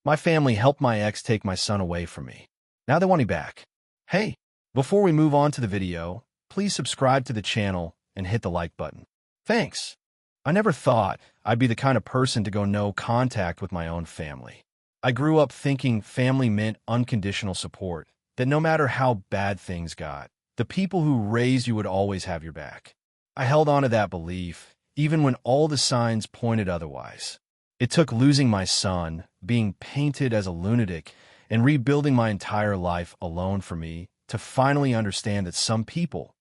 My family helped my ex take my son away from me. Now they want me back. Hey, before we move on to the video, please subscribe to the channel and hit the like button. Thanks. I never thought I'd be the kind of person to go no contact with my own family. I grew up thinking family meant unconditional support, that no matter how bad things got, the people who raised you would always have your back. I held on to that belief, even when all the signs pointed otherwise. It took losing my son, being painted as a lunatic, and rebuilding my entire life alone for me to finally understand that some people,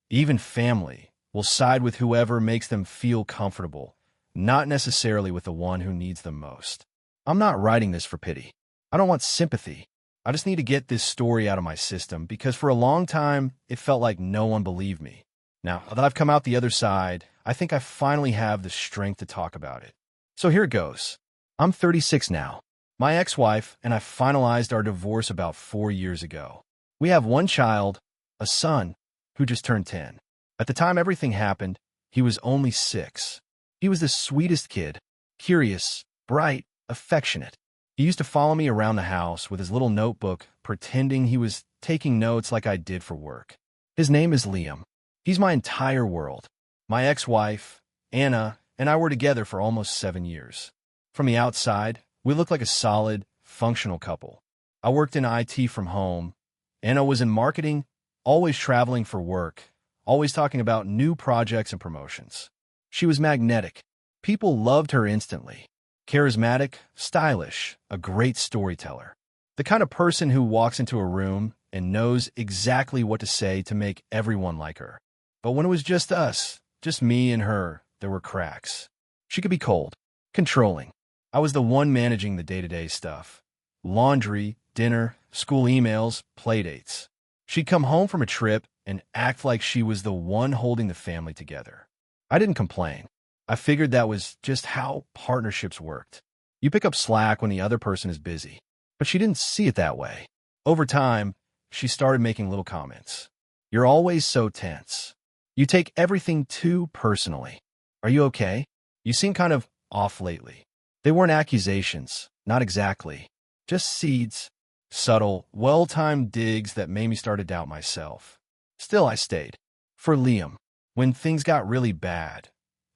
even family, will side with whoever makes them feel comfortable, not necessarily with the one who needs them most. I'm not writing this for pity. I don't want sympathy. I just need to get this story out of my system because for a long time, it felt like no one believed me. Now that I've come out the other side, I think I finally have the strength to talk about it. So here it goes. I'm 36 now. My ex-wife and I finalized our divorce about 4 years ago. We have one child, a son, who just turned 10. At the time everything happened, he was only 6. He was the sweetest kid, curious, bright, affectionate. He used to follow me around the house with his little notebook, pretending he was taking notes like I did for work. His name is Liam. He's my entire world. My ex-wife, Anna, and I were together for almost 7 years. From the outside, we looked like a solid, functional couple. I worked in IT from home. Anna was in marketing, always traveling for work, always talking about new projects and promotions. She was magnetic. People loved her instantly. Charismatic, stylish, a great storyteller. The kind of person who walks into a room and knows exactly what to say to make everyone like her. But when it was just us, just me and her, there were cracks. She could be cold, controlling. I was the one managing the day-to-day stuff. Laundry, dinner, school emails, playdates. She'd come home from a trip and act like she was the one holding the family together. I didn't complain. I figured that was just how partnerships worked. You pick up slack when the other person is busy. But she didn't see it that way. Over time, she started making little comments. You're always so tense. You take everything too personally. Are you okay? You seem kind of off lately. They weren't accusations, not exactly. Just seeds, subtle, well-timed digs that made me start to doubt myself. Still, I stayed. For Liam, when things got really bad,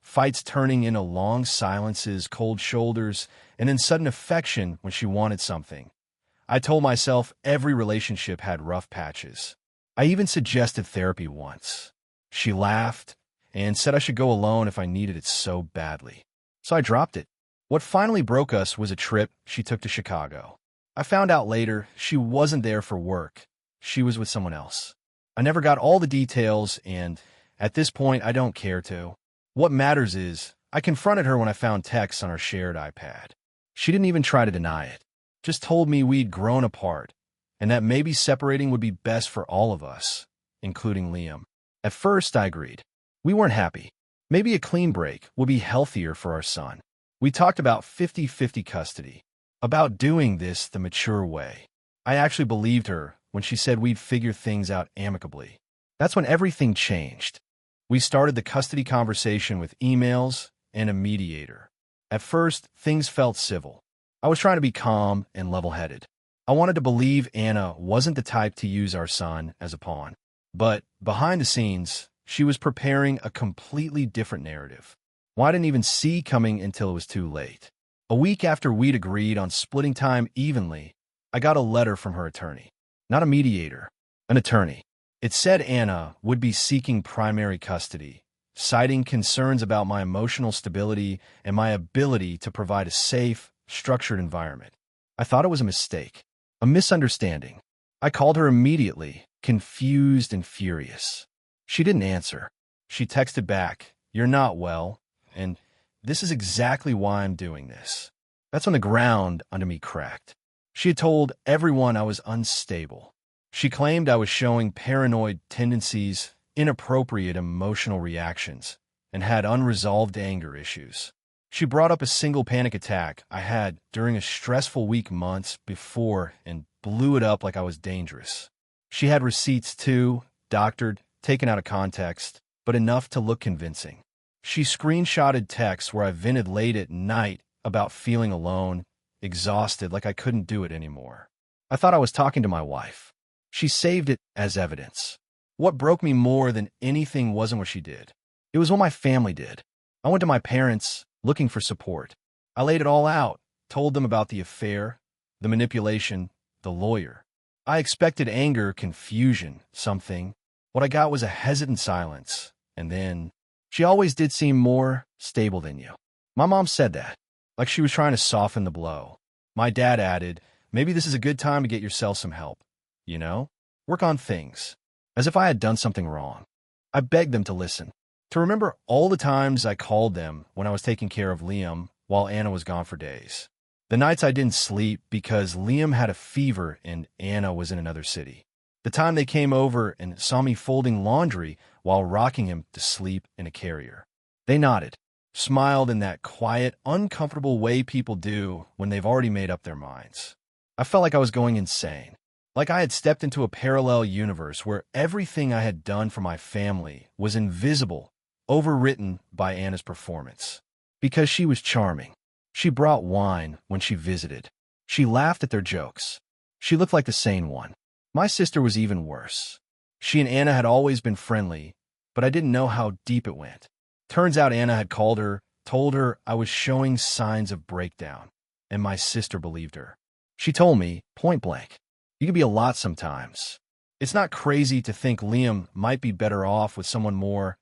fights turning into long silences, cold shoulders, and then sudden affection when she wanted something, I told myself every relationship had rough patches. I even suggested therapy once. She laughed and said I should go alone if I needed it so badly. So I dropped it. What finally broke us was a trip she took to Chicago. I found out later she wasn't there for work. She was with someone else. I never got all the details, and at this point, I don't care to. What matters is, I confronted her when I found texts on our shared iPad. She didn't even try to deny it. Just told me we'd grown apart, and that maybe separating would be best for all of us, including Liam. At first, I agreed. We weren't happy. Maybe a clean break would be healthier for our son. We talked about 50-50 custody, about doing this the mature way. I actually believed her when she said we'd figure things out amicably. That's when everything changed. We started the custody conversation with emails and a mediator. At first, things felt civil. I was trying to be calm and level-headed. I wanted to believe Anna wasn't the type to use our son as a pawn. But behind the scenes, she was preparing a completely different narrative. One I didn't even see coming until it was too late. A week after we'd agreed on splitting time evenly, I got a letter from her attorney. Not a mediator, an attorney. It said Anna would be seeking primary custody, citing concerns about my emotional stability and my ability to provide a safe, structured environment. I thought it was a mistake, a misunderstanding. I called her immediately, confused and furious. She didn't answer. She texted back, "You're not well, and this is exactly why I'm doing this." That's when the ground under me cracked. She had told everyone I was unstable. She claimed I was showing paranoid tendencies, inappropriate emotional reactions, and had unresolved anger issues. She brought up a single panic attack I had during a stressful week months before and blew it up like I was dangerous. She had receipts too, doctored, taken out of context, but enough to look convincing. She screenshotted texts where I vented late at night about feeling alone, exhausted, like I couldn't do it anymore. I thought I was talking to my wife. She saved it as evidence. What broke me more than anything wasn't what she did. It was what my family did. I went to my parents looking for support. I laid it all out, told them about the affair, the manipulation, the lawyer. I expected anger, confusion, something. What I got was a hesitant silence. And then, she always did seem more stable than you. My mom said that, like she was trying to soften the blow. My dad added, maybe this is a good time to get yourself some help. You know? Work on things. As if I had done something wrong. I begged them to listen. To remember all the times I called them when I was taking care of Liam while Anna was gone for days. The nights I didn't sleep because Liam had a fever and Anna was in another city. The time they came over and saw me folding laundry while rocking him to sleep in a carrier. They nodded, smiled in that quiet, uncomfortable way people do when they've already made up their minds. I felt like I was going insane. Like I had stepped into a parallel universe where everything I had done for my family was invisible, overwritten by Anna's performance. Because she was charming. She brought wine when she visited. She laughed at their jokes. She looked like the sane one. My sister was even worse. She and Anna had always been friendly, but I didn't know how deep it went. Turns out Anna had called her, told her I was showing signs of breakdown, and my sister believed her. She told me, point blank, you can be a lot sometimes. It's not crazy to think Liam might be better off with someone more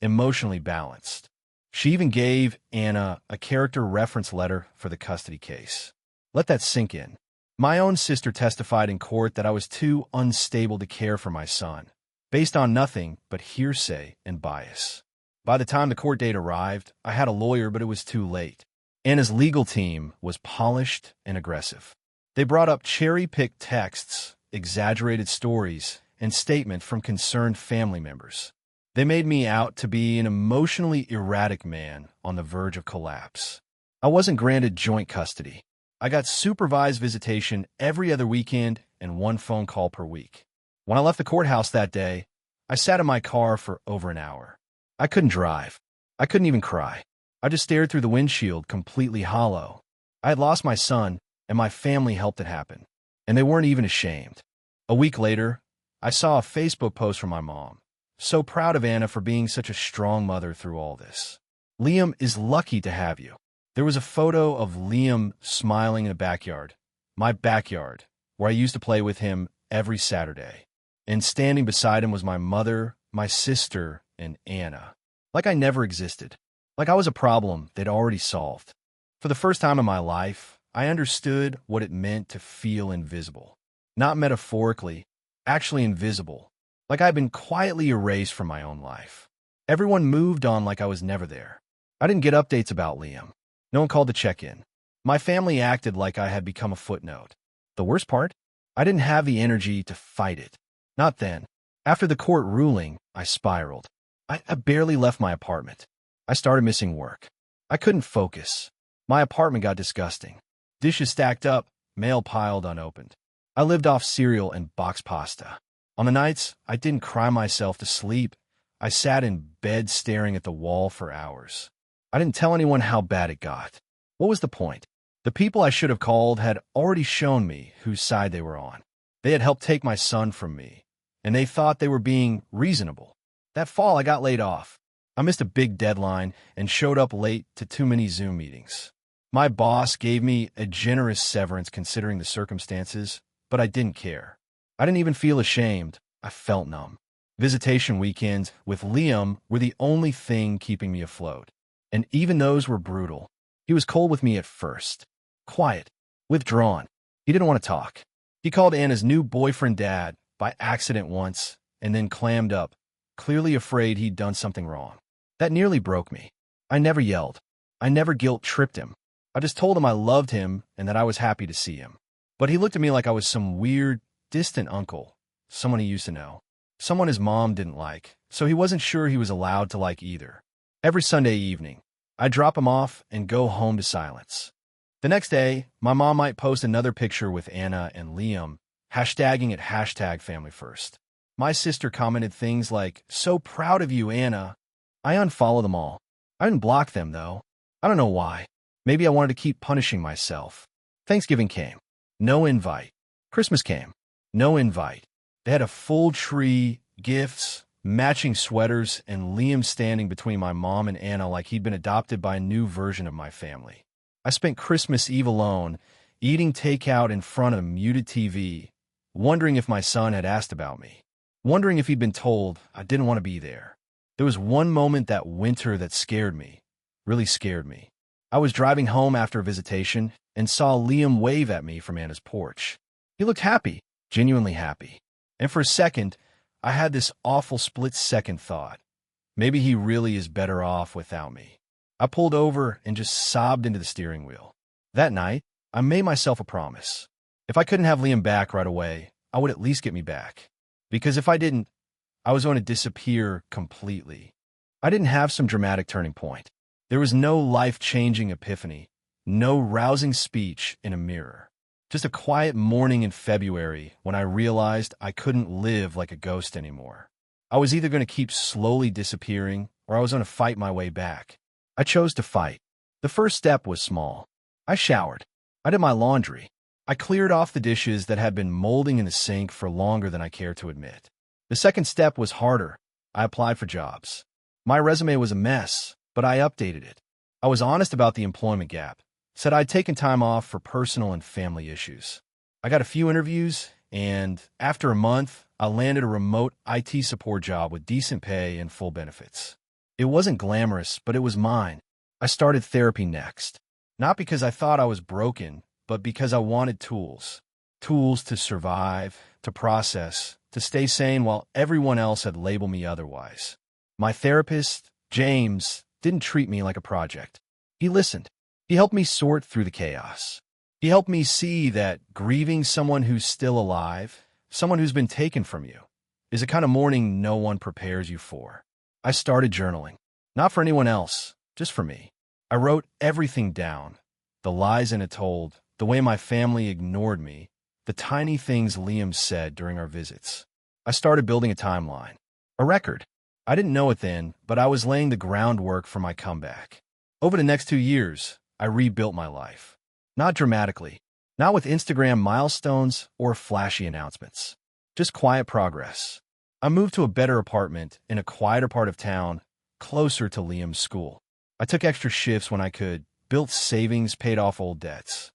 emotionally balanced. She even gave Anna a character reference letter for the custody case. Let that sink in. My own sister testified in court that I was too unstable to care for my son, based on nothing but hearsay and bias. By the time the court date arrived, I had a lawyer, but it was too late. Anna's legal team was polished and aggressive. They brought up cherry-picked texts, exaggerated stories, and statements from concerned family members. They made me out to be an emotionally erratic man on the verge of collapse. I wasn't granted joint custody. I got supervised visitation every other weekend and one phone call per week. When I left the courthouse that day, I sat in my car for over an hour. I couldn't drive. I couldn't even cry. I just stared through the windshield, completely hollow. I had lost my son, and my family helped it happen. And they weren't even ashamed. A week later, I saw a Facebook post from my mom. So proud of Anna for being such a strong mother through all this. Liam is lucky to have you. There was a photo of Liam smiling in a backyard, my backyard, where I used to play with him every Saturday. And standing beside him was my mother, my sister, and Anna. Like I never existed. Like I was a problem they'd already solved. For the first time in my life, I understood what it meant to feel invisible. Not metaphorically, actually invisible. Like I'd been quietly erased from my own life. Everyone moved on like I was never there. I didn't get updates about Liam. No one called to check in. My family acted like I had become a footnote. The worst part? I didn't have the energy to fight it. Not then. After the court ruling, I spiraled. I barely left my apartment. I started missing work. I couldn't focus. My apartment got disgusting. Dishes stacked up, mail piled unopened. I lived off cereal and boxed pasta. On the nights I didn't cry myself to sleep, I sat in bed staring at the wall for hours. I didn't tell anyone how bad it got. What was the point? The people I should have called had already shown me whose side they were on. They had helped take my son from me, and they thought they were being reasonable. That fall, I got laid off. I missed a big deadline and showed up late to too many Zoom meetings. My boss gave me a generous severance considering the circumstances, but I didn't care. I didn't even feel ashamed. I felt numb. Visitation weekends with Liam were the only thing keeping me afloat. And even those were brutal. He was cold with me at first. Quiet. Withdrawn. He didn't want to talk. He called Anna's new boyfriend Dad by accident once and then clammed up, clearly afraid he'd done something wrong. That nearly broke me. I never yelled. I never guilt-tripped him. I just told him I loved him and that I was happy to see him. But he looked at me like I was some weird, distant uncle, someone he used to know, someone his mom didn't like, so he wasn't sure he was allowed to like either. Every Sunday evening, I'd drop him off and go home to silence. The next day, my mom might post another picture with Anna and Liam, hashtagging it #FamilyFirst. My sister commented things like, "So proud of you, Anna." I unfollowed them all. I didn't block them, though. I don't know why. Maybe I wanted to keep punishing myself. Thanksgiving came. No invite. Christmas came. No invite. They had a full tree, gifts, matching sweaters, and Liam standing between my mom and Anna like he'd been adopted by a new version of my family. I spent Christmas Eve alone, eating takeout in front of a muted TV, wondering if my son had asked about me, wondering if he'd been told I didn't want to be there. There was one moment that winter that scared me, really scared me. I was driving home after a visitation and saw Liam wave at me from Anna's porch. He looked happy, genuinely happy. And for a second, I had this awful split-second thought. Maybe he really is better off without me. I pulled over and just sobbed into the steering wheel. That night, I made myself a promise. If I couldn't have Liam back right away, I would at least get me back. Because if I didn't, I was going to disappear completely. I didn't have some dramatic turning point. There was no life-changing epiphany, no rousing speech in a mirror. Just a quiet morning in February when I realized I couldn't live like a ghost anymore. I was either going to keep slowly disappearing or I was going to fight my way back. I chose to fight. The first step was small. I showered. I did my laundry. I cleared off the dishes that had been molding in the sink for longer than I cared to admit. The second step was harder. I applied for jobs. My resume was a mess, but I updated it. I was honest about the employment gap, said I'd taken time off for personal and family issues. I got a few interviews, and after a month, I landed a remote IT support job with decent pay and full benefits. It wasn't glamorous, but it was mine. I started therapy next. Not because I thought I was broken, but because I wanted tools. Tools to survive, to process, to stay sane while everyone else had labeled me otherwise. My therapist, James, didn't treat me like a project. He listened. He helped me sort through the chaos. He helped me see that grieving someone who's still alive, someone who's been taken from you, is a kind of mourning no one prepares you for. I started journaling. Not for anyone else, just for me. I wrote everything down. The lies Anna told, the way my family ignored me, the tiny things Liam said during our visits. I started building a timeline. A record. I didn't know it then, but I was laying the groundwork for my comeback. Over the next 2 years, I rebuilt my life. Not dramatically. Not with Instagram milestones or flashy announcements. Just quiet progress. I moved to a better apartment in a quieter part of town, closer to Liam's school. I took extra shifts when I could, built savings, paid off old debts.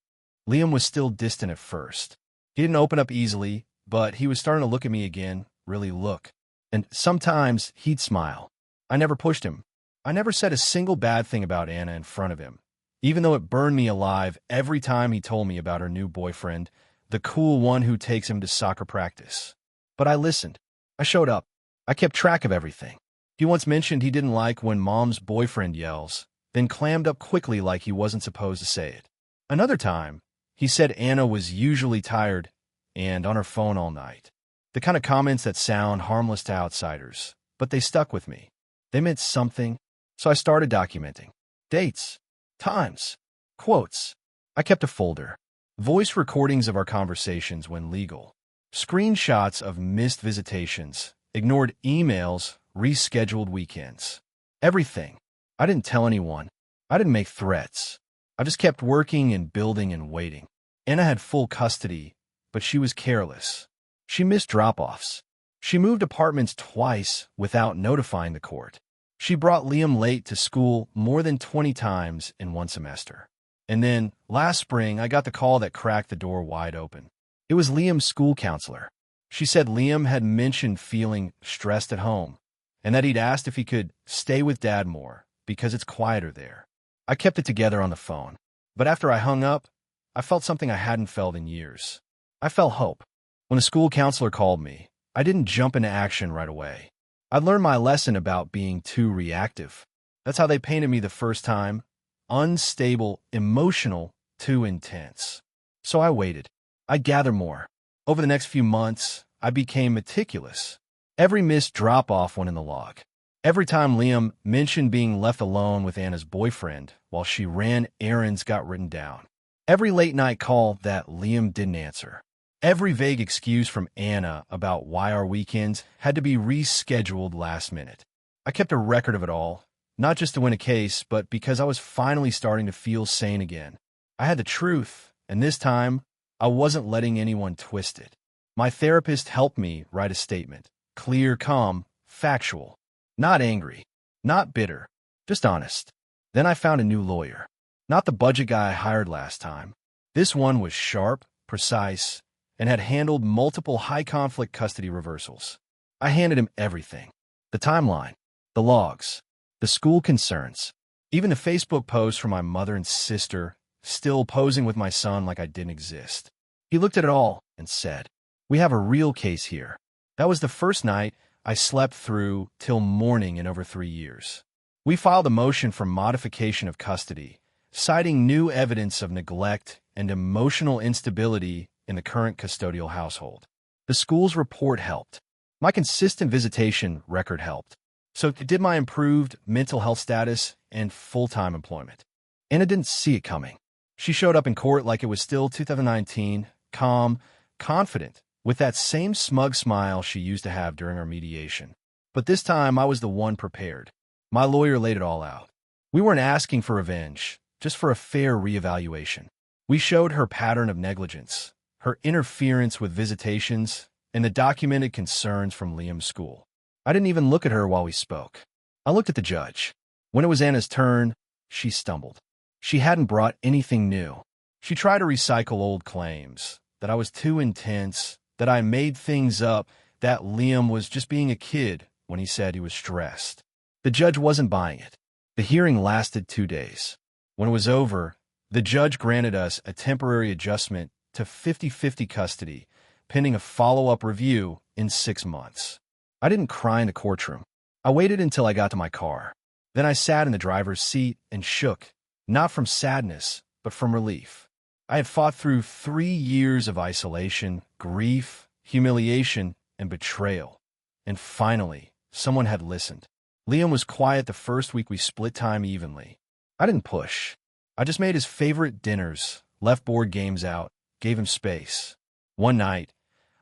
Liam was still distant at first. He didn't open up easily, but he was starting to look at me again, really look. And sometimes he'd smile. I never pushed him. I never said a single bad thing about Anna in front of him, even though it burned me alive every time he told me about her new boyfriend, the cool one who takes him to soccer practice. But I listened. I showed up. I kept track of everything. He once mentioned he didn't like when mom's boyfriend yells, then clammed up quickly like he wasn't supposed to say it. Another time, he said Anna was usually tired and on her phone all night. The kind of comments that sound harmless to outsiders, but they stuck with me. They meant something, so I started documenting. Dates, times, quotes. I kept a folder. Voice recordings of our conversations when legal. Screenshots of missed visitations, ignored emails, rescheduled weekends. Everything. I didn't tell anyone. I didn't make threats. I just kept working and building and waiting. Anna had full custody, but she was careless. She missed drop-offs. She moved apartments twice without notifying the court. She brought Liam late to school more than 20 times in one semester. And then, last spring, I got the call that cracked the door wide open. It was Liam's school counselor. She said Liam had mentioned feeling stressed at home, and that he'd asked if he could stay with Dad more, because it's quieter there. I kept it together on the phone. But after I hung up, I felt something I hadn't felt in years. I felt hope. When the school counselor called me, I didn't jump into action right away. I'd learned my lesson about being too reactive. That's how they painted me the first time. Unstable, emotional, too intense. So I waited. I'd gather more. Over the next few months, I became meticulous. Every missed drop-off went in the log. Every time Liam mentioned being left alone with Anna's boyfriend while she ran errands got written down. Every late-night call that Liam didn't answer. Every vague excuse from Anna about why our weekends had to be rescheduled last minute. I kept a record of it all, not just to win a case, but because I was finally starting to feel sane again. I had the truth, and this time, I wasn't letting anyone twist it. My therapist helped me write a statement. Clear, calm, factual. Not angry. Not bitter. Just honest. Then I found a new lawyer. Not the budget guy I hired last time. This one was sharp, precise, and had handled multiple high-conflict custody reversals. I handed him everything. The timeline, the logs, the school concerns, even a Facebook post from my mother and sister, still posing with my son like I didn't exist. He looked at it all and said, "We have a real case here." That was the first night I slept through till morning in over 3 years. We filed a motion for modification of custody, citing new evidence of neglect and emotional instability in the current custodial household. The school's report helped. My consistent visitation record helped. So did my improved mental health status and full-time employment. Anna didn't see it coming. She showed up in court like it was still 2019, calm, confident, with that same smug smile she used to have during our mediation. But this time, I was the one prepared. My lawyer laid it all out. We weren't asking for revenge, just for a fair reevaluation. We showed her pattern of negligence, her interference with visitations, and the documented concerns from Liam's school. I didn't even look at her while we spoke. I looked at the judge. When it was Anna's turn, she stumbled. She hadn't brought anything new. She tried to recycle old claims, that I was too intense, that I made things up, that Liam was just being a kid when he said he was stressed. The judge wasn't buying it. The hearing lasted 2 days. When it was over, the judge granted us a temporary adjustment to 50-50 custody, pending a follow-up review in 6 months. I didn't cry in the courtroom. I waited until I got to my car. Then I sat in the driver's seat and shook, not from sadness, but from relief. I had fought through 3 years of isolation, grief, humiliation, and betrayal. And finally, someone had listened. Liam was quiet the first week we split time evenly. I didn't push. I just made his favorite dinners, left board games out, gave him space. One night,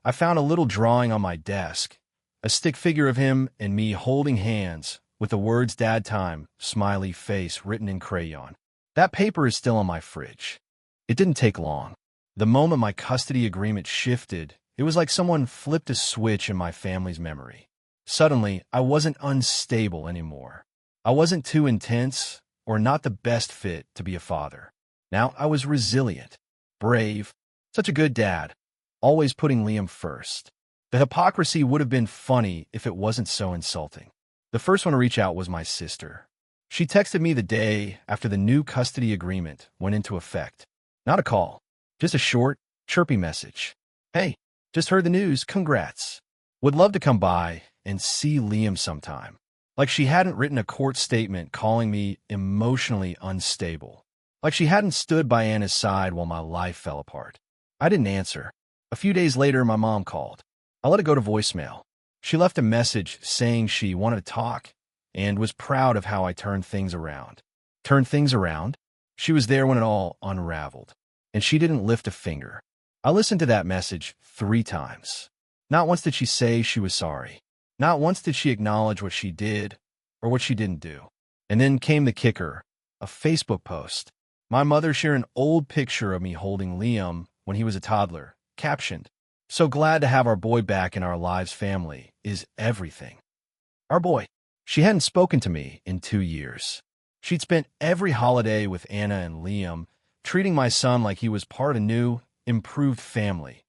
I found a little drawing on my desk, a stick figure of him and me holding hands with the words "Dad time," smiley face written in crayon. That paper is still on my fridge. It didn't take long. The moment my custody agreement shifted, it was like someone flipped a switch in my family's memory. Suddenly, I wasn't unstable anymore. I wasn't too intense or not the best fit to be a father. Now I was resilient, brave, such a good dad, always putting Liam first. The hypocrisy would have been funny if it wasn't so insulting. The first one to reach out was my sister. She texted me the day after the new custody agreement went into effect. Not a call, just a short, chirpy message. "Hey, just heard the news, congrats. Would love to come by and see Liam sometime." Like she hadn't written a court statement calling me emotionally unstable. Like she hadn't stood by Anna's side while my life fell apart. I didn't answer. A few days later, my mom called. I let it go to voicemail. She left a message saying she wanted to talk and was proud of how I turned things around. Turned things around? She was there when it all unraveled, and she didn't lift a finger. I listened to that message 3 times. Not once did she say she was sorry. Not once did she acknowledge what she did or what she didn't do. And then came the kicker, a Facebook post. My mother shared an old picture of me holding Liam when he was a toddler, captioned, "So glad to have our boy back in our lives. Family is everything." Our boy. She hadn't spoken to me in 2 years. She'd spent every holiday with Anna and Liam, treating my son like he was part of a new, improved family,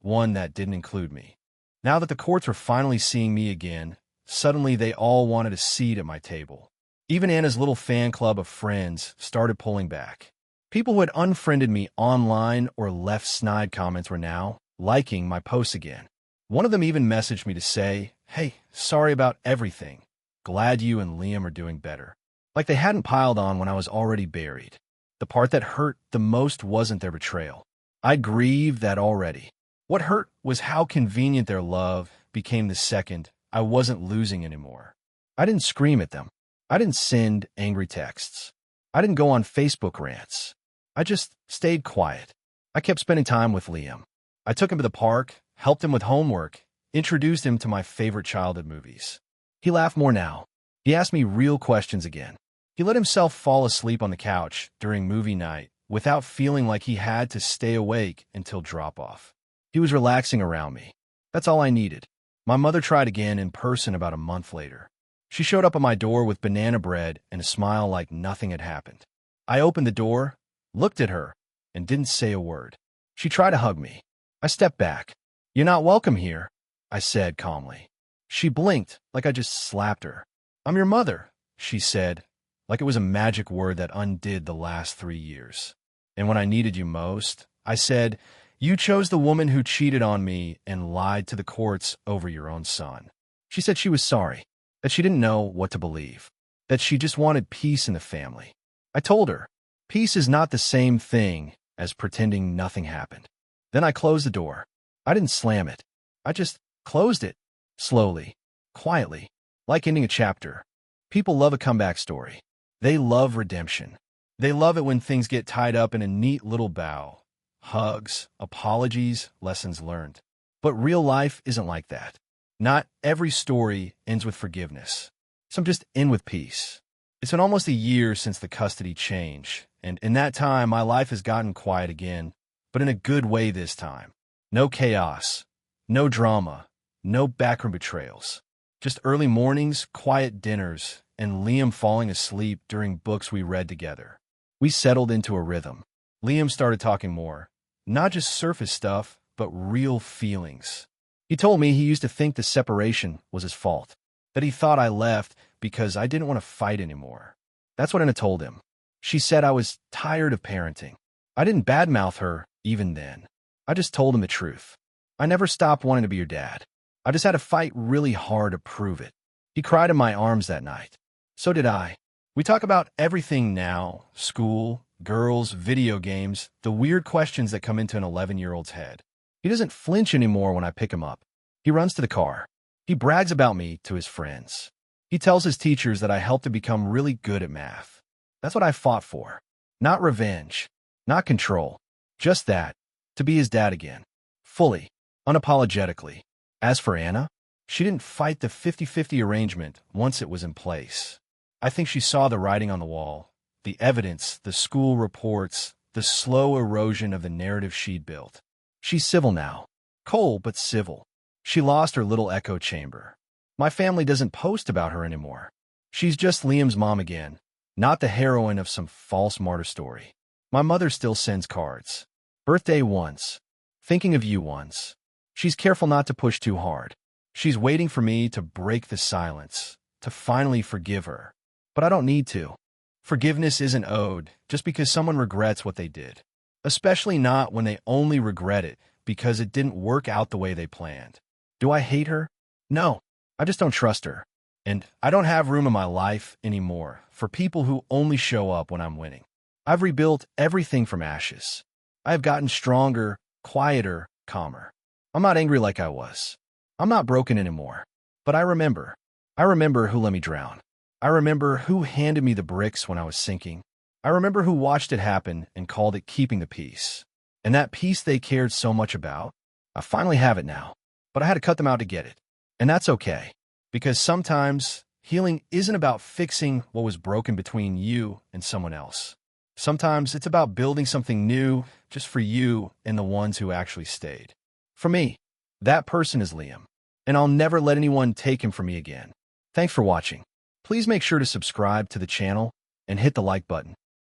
one that didn't include me. Now that the courts were finally seeing me again, suddenly they all wanted a seat at my table. Even Anna's little fan club of friends started pulling back. People who had unfriended me online or left snide comments were now liking my posts again. One of them even messaged me to say, "Hey, sorry about everything. Glad you and Liam are doing better." Like they hadn't piled on when I was already buried. The part that hurt the most wasn't their betrayal. I'd grieved that already. What hurt was how convenient their love became the second I wasn't losing anymore. I didn't scream at them. I didn't send angry texts. I didn't go on Facebook rants. I just stayed quiet. I kept spending time with Liam. I took him to the park, helped him with homework, introduced him to my favorite childhood movies. He laughed more now. He asked me real questions again. He let himself fall asleep on the couch during movie night without feeling like he had to stay awake until drop-off. He was relaxing around me. That's all I needed. My mother tried again in person about a month later. She showed up at my door with banana bread and a smile like nothing had happened. I opened the door, looked at her, and didn't say a word. She tried to hug me. I stepped back. "You're not welcome here," I said calmly. She blinked like I just slapped her. "I'm your mother," she said, like it was a magic word that undid the last 3 years. "And when I needed you most," I said, "you chose the woman who cheated on me and lied to the courts over your own son." She said she was sorry, that she didn't know what to believe, that she just wanted peace in the family. I told her, peace is not the same thing as pretending nothing happened. Then I closed the door. I didn't slam it. I just closed it, slowly, quietly, like ending a chapter. People love a comeback story. They love redemption. They love it when things get tied up in a neat little bow. Hugs, apologies, lessons learned. But real life isn't like that. Not every story ends with forgiveness. Some just end with peace. It's been almost a year since the custody change, and in that time, my life has gotten quiet again, but in a good way this time. No chaos, no drama, no backroom betrayals. Just early mornings, quiet dinners, and Liam falling asleep during books we read together. We settled into a rhythm. Liam started talking more. Not just surface stuff, but real feelings. He told me he used to think the separation was his fault, that he thought I left because I didn't want to fight anymore. That's what Anna told him. She said I was tired of parenting. I didn't badmouth her even then. I just told him the truth. I never stopped wanting to be your dad. I just had to fight really hard to prove it. He cried in my arms that night. So did I. We talk about everything now, school, girls, video games, the weird questions that come into an 11-year-old's head. He doesn't flinch anymore when I pick him up. He runs to the car. He brags about me to his friends. He tells his teachers that I helped him become really good at math. That's what I fought for. Not revenge, not control, just that, to be his dad again. Fully, unapologetically. As for Anna, she didn't fight the 50-50 arrangement once it was in place. I think she saw the writing on the wall, the evidence, the school reports, the slow erosion of the narrative she'd built. She's civil now. Cold, but civil. She lost her little echo chamber. My family doesn't post about her anymore. She's just Liam's mom again, not the heroine of some false martyr story. My mother still sends cards. Birthday once. Thinking of you once. She's careful not to push too hard. She's waiting for me to break the silence, to finally forgive her. But I don't need to. Forgiveness isn't owed just because someone regrets what they did. Especially not when they only regret it because it didn't work out the way they planned. Do I hate her? No, I just don't trust her. And I don't have room in my life anymore for people who only show up when I'm winning. I've rebuilt everything from ashes. I have gotten stronger, quieter, calmer. I'm not angry like I was. I'm not broken anymore. But I remember. I remember who let me drown. I remember who handed me the bricks when I was sinking. I remember who watched it happen and called it keeping the peace. And that peace they cared so much about, I finally have it now. But I had to cut them out to get it. And that's okay. Because sometimes healing isn't about fixing what was broken between you and someone else. Sometimes it's about building something new just for you and the ones who actually stayed. For me, that person is Liam. And I'll never let anyone take him from me again. Thanks for watching. Please make sure to subscribe to the channel and hit the like button.